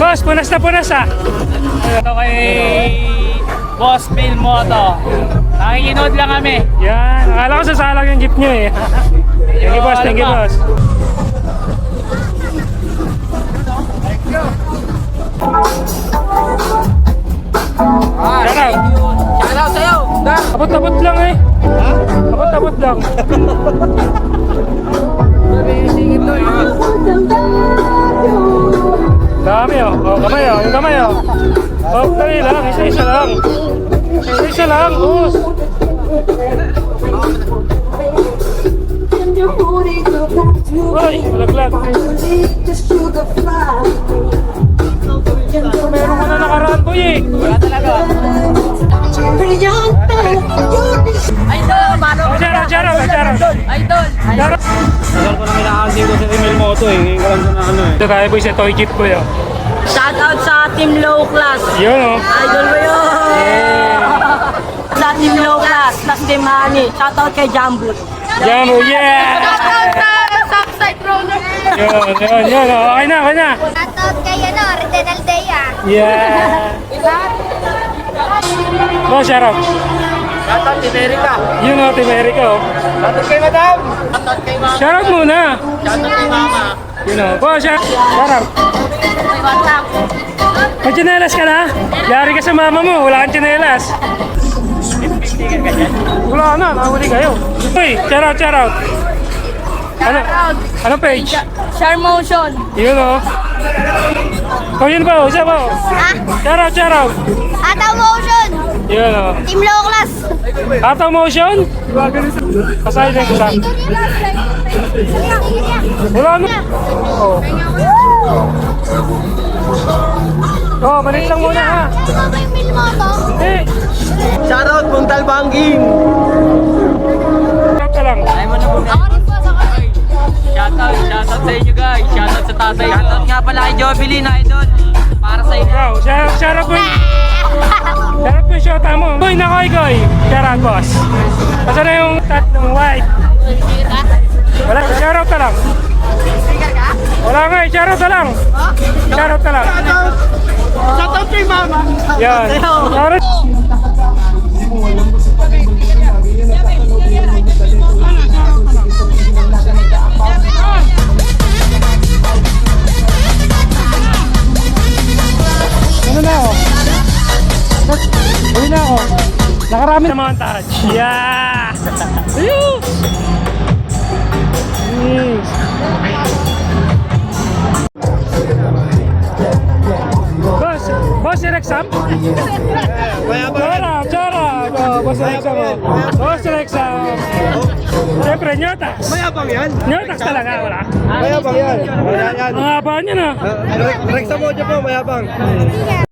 Boss, punas na punas ah. Ito kay Boss Bill Moto. Nakikinood lang kami. Yan, akala ko sasalang yung jeep nyo eh. Thank you boss, thank you boss. Shoutout. Shoutout sa'yo. Abot-abot lang eh. Abot-abot lang. Dami oh. Oh, kamay oh. Yung kamay oh. Oh, dali lang. Isa-isa lang. Isa-isa lang, boss. Uy, malaglag. Meron ka na nakaraan ko eh. Wala talaga. Idol, mano. Oh, Charo. Idol. Charo. Tagal ko nang inaansin ko sa Emil Moto eh. Ngayon ko lang siya na ano eh. Ito tayo po sa toy jeep ko yun. Shoutout sa Team Low Class. Yun oh. Idol ko yun. Sa Team Low Class, plus Team Honey. Shoutout kay Jambul. Jambo, yeah! Shoutout sa Subside Roller. Yun. Oh. Okay na. Shoutout kay Reden Aldea. Yeah! Boss, shoutout. Shoutout Team Erica. Yun oh, Team Erica oh. Shoutout kay Madam. Shoutout kay Mama. Shoutout muna. Shoutout kay Mama. Yun oh. Boss, shoutout. May tsinelas ka na? Yari ka sa mama mo, wala kang tsinelas. Wala na, nahuli kayo. Uy, shoutout. Ano page? Share Motion. Yun oh. Oh, yun ba oh, isa ba oh. Shoutout. Ataw Motion. Yun oh. Team Low Class. Ataw motion? Kasali din ko sa. Wala na. Oh. Oh, balik lang muna ha. Ano ba yung mail mo to? Eh, Shoutout Puntal Bangin. shoutout ka lang. Ay mo na po. Ako rin po, ako rin. Shoutout sa inyo guys. Shoutout sa tatay. Shoutout nga pala kay Jovelyn, idol. Para sa inyo. Wow, shoutout po. Shoutout po yung shoutout mo. Uy, nakoy. Shoutout boss. Asa na yung tatlong white? Wala, shoutout ka lang. Wala nga eh, shoutout ka lang. Shoutout ka lang. Shoutout kay Mama. Yan. Shoutout. Ano na ako? Uwi na ako. Nakarami na montage. Yeah! Ayun! Yes. Boss yung exam? Charap! Oh, boss yung exam mo. Boss yung exam. Siyempre, nyotax. Mayabang yan. Nyotax talaga, wala. Mayabang yan. Yan. Ang haba niya na. Rex mo dyan po, mayabang.